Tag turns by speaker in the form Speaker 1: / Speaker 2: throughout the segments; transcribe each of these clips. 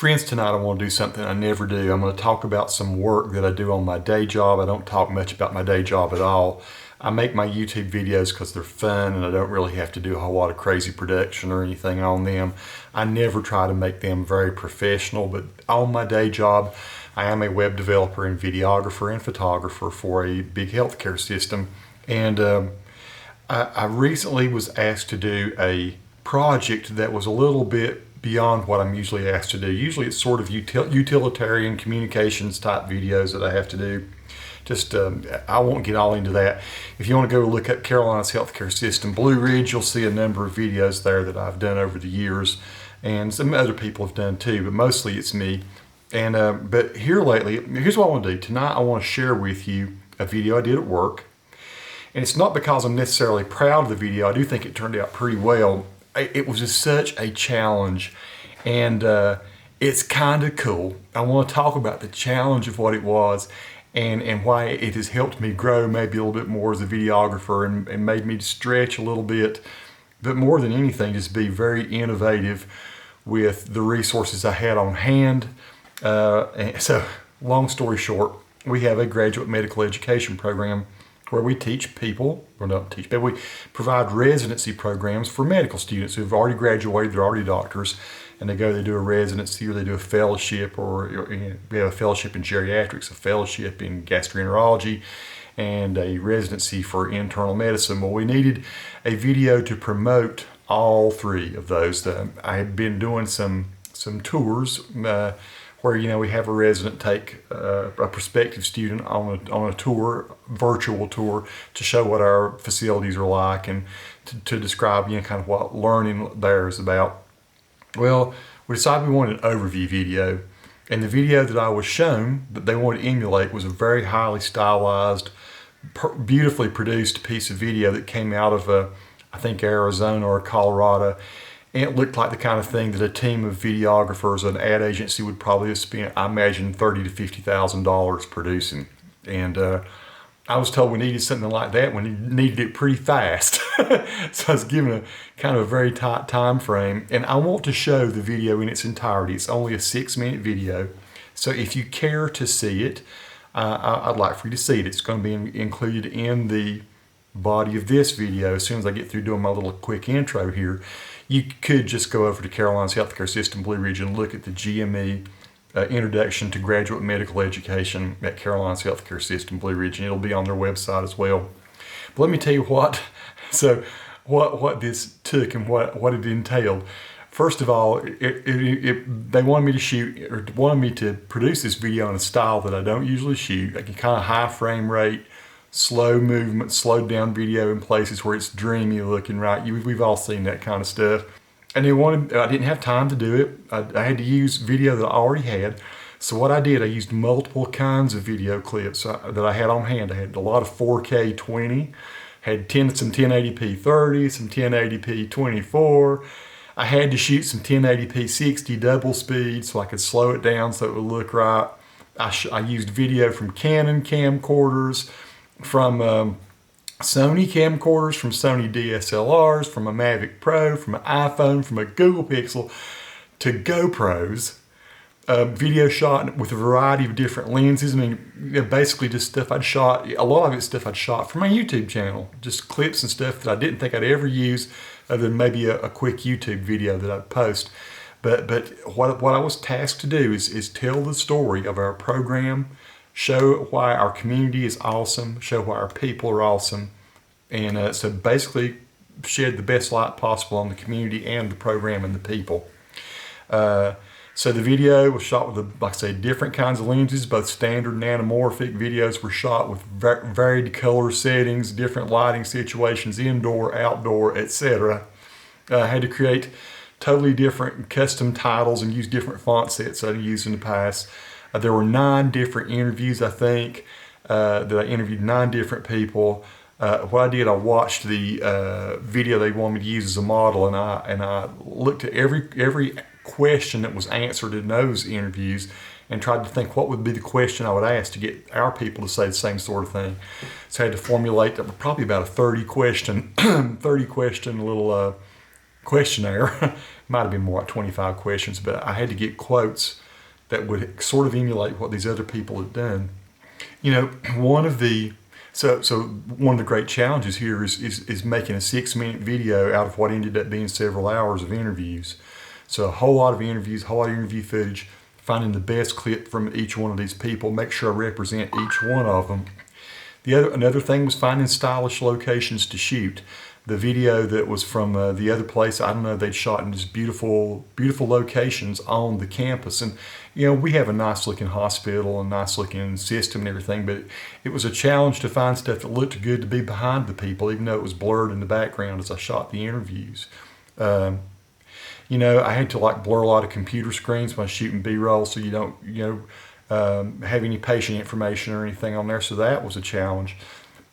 Speaker 1: Friends, tonight I want to do something I never do. I'm going to talk about some work that I do on my day job. I don't talk much about my day job at all. I make my YouTube videos because they're fun and I don't really have to do a whole lot of crazy production or anything on them. I never try to make them very professional, but on my day job, I am a web developer and videographer and photographer for a big healthcare system. And I recently was asked to do a project that was a little bit beyond what I'm usually asked to do. Usually it's sort of utilitarian communications type videos that I have to do. I won't get all into that. If you want to go look at Carolina's healthcare system, Blue Ridge, you'll see a number of videos there that I've done over the years, and some other people have done too, but mostly it's me. And but here lately, here's what I want to do. Tonight I want to share with you a video I did at work. And it's not because I'm necessarily proud of the video. I do think it turned out pretty well. It was just such a challenge, and it's kind of cool. I want to talk about the challenge of what it was and why it has helped me grow maybe a little bit more as a videographer and made me stretch a little bit, but more than anything, just be very innovative with the resources I had on hand. And so, long story short, we have a graduate medical education program where we teach people, or not teach, but we provide residency programs for medical students who've already graduated, they're already doctors, and they do a residency or they do a fellowship, or we have a fellowship in geriatrics, a fellowship in gastroenterology, and a residency for internal medicine. Well, we needed a video to promote all three of those. I had been doing some tours where we have a resident take a prospective student on a tour, virtual tour, to show what our facilities are like and to describe kind of what learning there is about. Well, we decided we wanted an overview video, and the video that I was shown that they wanted to emulate was a very highly stylized, beautifully produced piece of video that came out of I think Arizona or Colorado. And it looked like the kind of thing that a team of videographers, an ad agency, would probably have spent, I imagine, $30,000 to $50,000 producing. And I was told we needed something like that. We needed it pretty fast. So I was given a kind of a very tight time frame. And I want to show the video in its entirety. It's only a 6-minute video. So if you care to see it, I'd like for you to see it. It's going to be included in the body of this video as soon as I get through doing my little quick intro here. You could just go over to Carolina's Healthcare System Blue Ridge and look at the GME Introduction to Graduate Medical Education at Carolina's Healthcare System Blue Ridge, and it'll be on their website as well. But let me tell you what this took and what it entailed. First of all, they wanted me to shoot, or wanted me to produce this video in a style that I don't usually shoot, like a kind of high frame rate, slow movement, slowed down video in places where it's dreamy looking, right? We've all seen that kind of stuff. And I didn't have time to do it. I had to use video that I already had. So what I did, I used multiple kinds of video clips that I had on hand. I had a lot of 4K 20, had some 1080p 30, some 1080p 24. I had to shoot some 1080p 60 double speed so I could slow it down so it would look right. I used video from Canon camcorders, from Sony camcorders, from Sony DSLRs, from a Mavic Pro, from an iPhone, from a Google Pixel, to GoPros. Video shot with a variety of different lenses. I mean, basically just stuff I'd shot. A lot of it's stuff I'd shot for my YouTube channel. Just clips and stuff that I didn't think I'd ever use other than maybe a quick YouTube video that I'd post. But what I was tasked to do is tell the story of our program, show why our community is awesome, show why our people are awesome, and so basically shed the best light possible on the community and the program and the people. So the video was shot with, like I say, different kinds of lenses, both standard and anamorphic. Videos were shot with varied color settings, different lighting situations, indoor, outdoor, etc. I had to create totally different custom titles and use different font sets that I've used in the past. There were 9 different interviews, I think, that I interviewed 9 different people. What I did, I watched the video they wanted me to use as a model, and I looked at every question that was answered in those interviews and tried to think what would be the question I would ask to get our people to say the same sort of thing. So I had to formulate probably about a 30 question little questionnaire might have been more like 25 questions, but I had to get quotes that would sort of emulate what these other people had done. You know, one of the great challenges here is making a 6-minute video out of what ended up being several hours of interviews. So a whole lot of interviews, a whole lot of interview footage, finding the best clip from each one of these people, make sure I represent each one of them. Another thing was finding stylish locations to shoot. The video that was from the other place, I don't know, they'd shot in these beautiful, beautiful locations on the campus. And, you know, we have a nice looking hospital and nice looking system and everything, but it was a challenge to find stuff that looked good to be behind the people, even though it was blurred in the background as I shot the interviews. You know, I had to like blur a lot of computer screens when I was shooting B-roll so you don't, have any patient information or anything on there. So that was a challenge.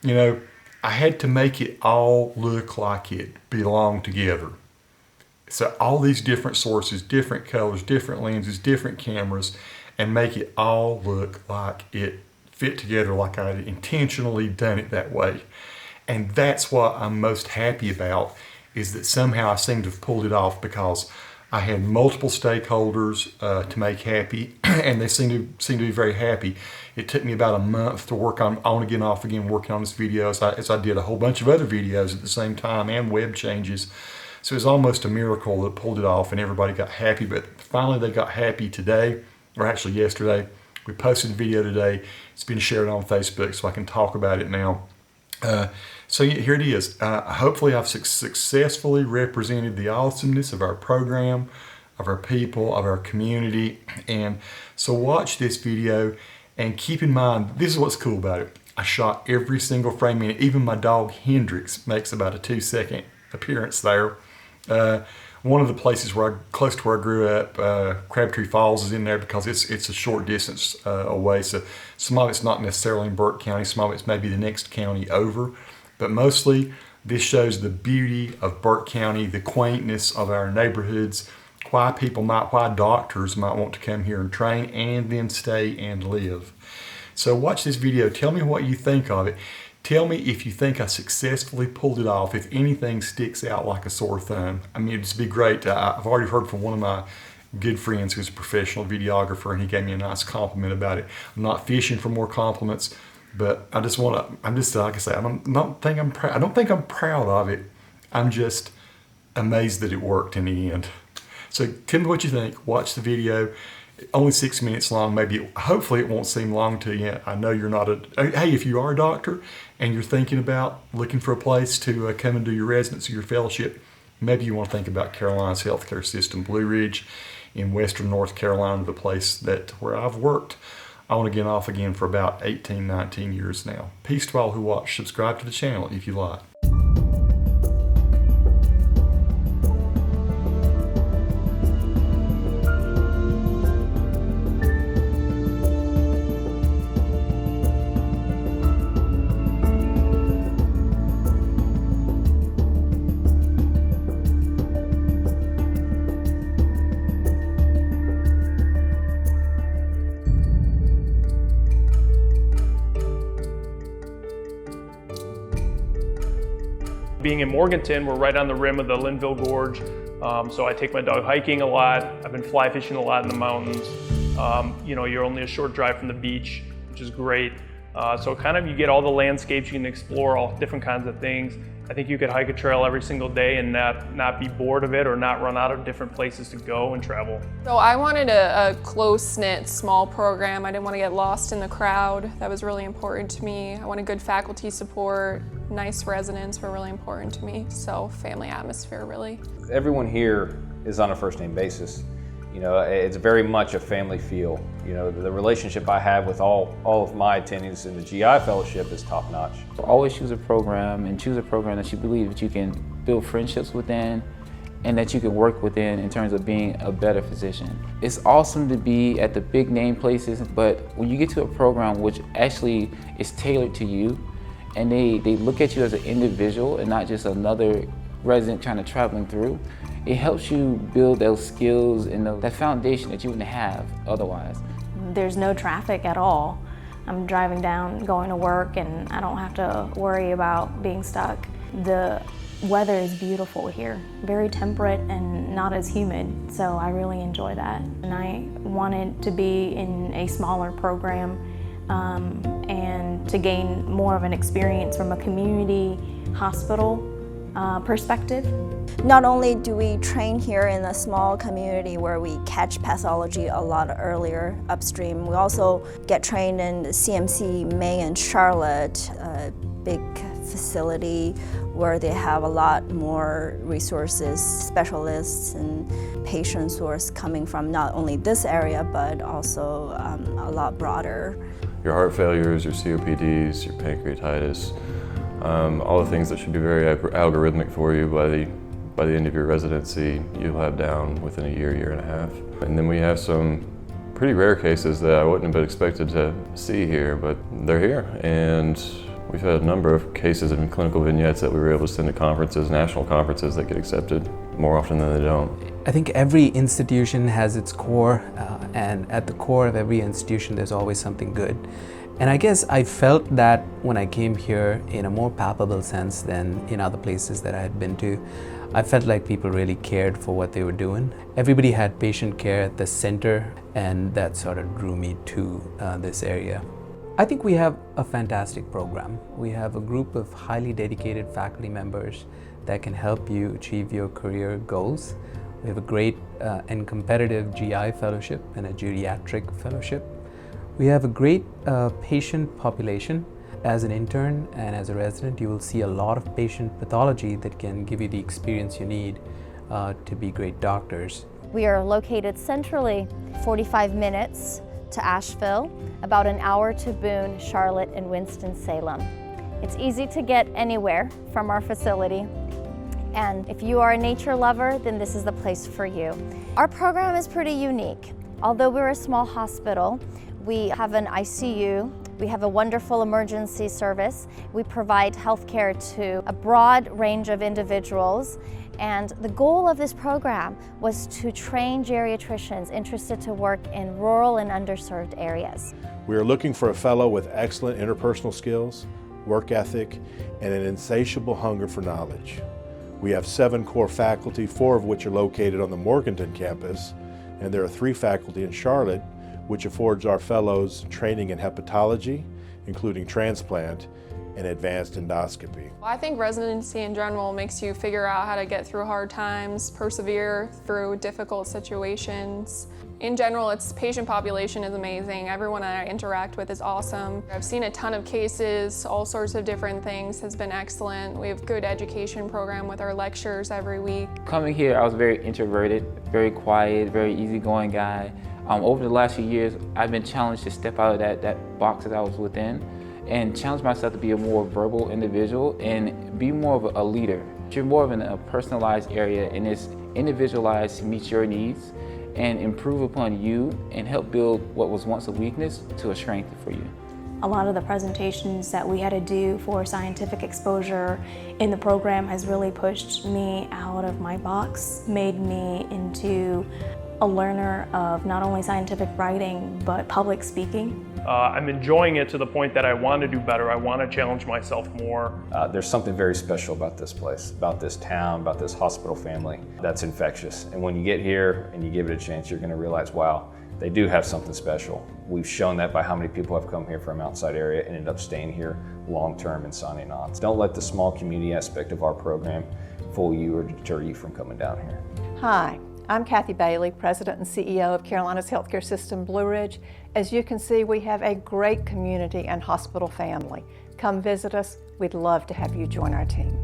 Speaker 1: You know, I had to make it all look like it belonged together. So all these different sources, different colors, different lenses, different cameras, and make it all look like it fit together, like I had intentionally done it that way. And that's what I'm most happy about, is that somehow I seem to have pulled it off, because I had multiple stakeholders to make happy, and they seem to be very happy. It took me about a month to work on again, off again, working on this video as I did a whole bunch of other videos at the same time and web changes. So it was almost a miracle that pulled it off and everybody got happy. But finally they got happy today, or actually yesterday. We posted the video today. It's been shared on Facebook, so I can talk about it now. So here it is. Hopefully I've successfully represented the awesomeness of our program, of our people, of our community. And so watch this video and keep in mind, this is what's cool about it. I shot every single frame in it. Even my dog Hendrix makes about a 2-second appearance there. One of the places close to where I grew up, Crabtree Falls, is in there because it's a short distance away. So some of it's not necessarily in Burke County, some of it's maybe the next county over. But mostly this shows the beauty of Burke County, the quaintness of our neighborhoods, why doctors might want to come here and train and then stay and live. So watch this video. Tell me what you think of it. Tell me if you think I successfully pulled it off, if anything sticks out like a sore thumb. I mean, it'd just be great. I've already heard from one of my good friends who's a professional videographer, and he gave me a nice compliment about it. I'm not fishing for more compliments, but I just want to, like I say, I don't think I'm proud of it. I'm just amazed that it worked in the end. So tell me what you think. Watch the video. Only 6 minutes long, hopefully it won't seem long to you. I know you're not hey, if you are a doctor and you're thinking about looking for a place to come and do your residency, your fellowship, maybe you want to think about Carolina's healthcare system. Blue Ridge in western North Carolina, the place where I've worked on again, off again for about 18, 19 years now. Peace to all who watch. Subscribe to the channel if you like.
Speaker 2: Being in Morganton, we're right on the rim of the Linville Gorge, so I take my dog hiking a lot. I've been fly fishing a lot in the mountains. You're only a short drive from the beach, which is great. So kind of you get all the landscapes, you can explore all different kinds of things. I think you could hike a trail every single day and not be bored of it or not run out of different places to go and travel.
Speaker 3: So I wanted a close-knit, small program. I didn't want to get lost in the crowd. That was really important to me. I wanted good faculty support. Nice residents were really important to me. So family atmosphere, really. Everyone
Speaker 4: here is on a first-name basis. It's very much a family feel. The relationship I have with all of my attendees in the GI fellowship is top-notch.
Speaker 5: Always choose a program, and choose a program that you believe that you can build friendships within and that you can work within in terms of being a better physician. It's awesome to be at the big name places, but when you get to a program which actually is tailored to you, and they look at you as an individual and not just another resident trying to traveling through, it helps you build those skills and that foundation that you wouldn't have otherwise.
Speaker 6: There's no traffic at all. I'm driving down, going to work, and I don't have to worry about being stuck. The weather is beautiful here, very temperate and and not as humid, so I really enjoy that. And I wanted to be in a smaller program and to gain more of an experience from a community hospital perspective.
Speaker 7: Not only do we train here in a small community where we catch pathology a lot earlier upstream, we also get trained in the CMC May and Charlotte, a big facility where they have a lot more resources, specialists and patients who are coming from not only this area but also a lot broader.
Speaker 8: Your heart failures, your COPDs, your pancreatitis, all the things that should be very algorithmic for you by the end of your residency, you'll have down within a year, year and a half. And then we have some pretty rare cases that I wouldn't have been expected to see here, but they're here. And we've had a number of cases in clinical vignettes that we were able to send to conferences, national conferences, that get accepted more often than they don't.
Speaker 9: I think every institution has its core, and at the core of every institution there's always something good. And I guess I felt that when I came here in a more palpable sense than in other places that I had been to. I felt like people really cared for what they were doing. Everybody had patient care at the center, and that sort of drew me to this area. I think we have a fantastic program. We have a group of highly dedicated faculty members that can help you achieve your career goals. We have a great and competitive GI fellowship and a geriatric fellowship. We have a great patient population. As an intern and as a resident, you will see a lot of patient pathology that can give you the experience you need to be great doctors.
Speaker 10: We are located centrally, 45 minutes to Asheville, about an hour to Boone, Charlotte, and Winston-Salem. It's easy to get anywhere from our facility, and if you are a nature lover, then this is the place for you. Our program is pretty unique. Although we're a small hospital, we have an ICU, we have a wonderful emergency service, we provide health care to a broad range of individuals, and the goal of this program was to train geriatricians interested to work in rural and underserved areas.
Speaker 11: We are looking for a fellow with excellent interpersonal skills, work ethic, and an insatiable hunger for knowledge. We have 7 core faculty, 4 of which are located on the Morganton campus, and there are 3 faculty in Charlotte, which affords our fellows training in hepatology, including transplant, and advanced endoscopy.
Speaker 3: I think residency in general makes you figure out how to get through hard times, persevere through difficult situations. In general, its patient population is amazing. Everyone I interact with is awesome. I've seen a ton of cases, all sorts of different things, has been excellent. We have a good education program with our lectures every week.
Speaker 5: Coming here, I was very introverted, very quiet, very easygoing guy. Over the last few years, I've been challenged to step out of that box that I was within and challenge myself to be a more verbal individual and be more of a leader. You're more of a personalized area, and it's individualized to meet your needs and improve upon you and help build what was once a weakness to a strength for you.
Speaker 6: A lot of the presentations that we had to do for scientific exposure in the program has really pushed me out of my box, made me into a learner of not only scientific writing, but public speaking.
Speaker 2: I'm enjoying it to the point that I want to do better. I want to challenge myself more.
Speaker 4: There's something very special about this place, about this town, about this hospital family that's infectious. And when you get here and you give it a chance, you're going to realize, wow, they do have something special. We've shown that by how many people have come here from outside area and ended up staying here long-term and signing on. Don't let the small community aspect of our program fool you or deter you from coming down here.
Speaker 12: Hi. I'm Kathy Bailey, President and CEO of Carolina's Healthcare System Blue Ridge. As you can see, we have a great community and hospital family. Come visit us. We'd love to have you join our team.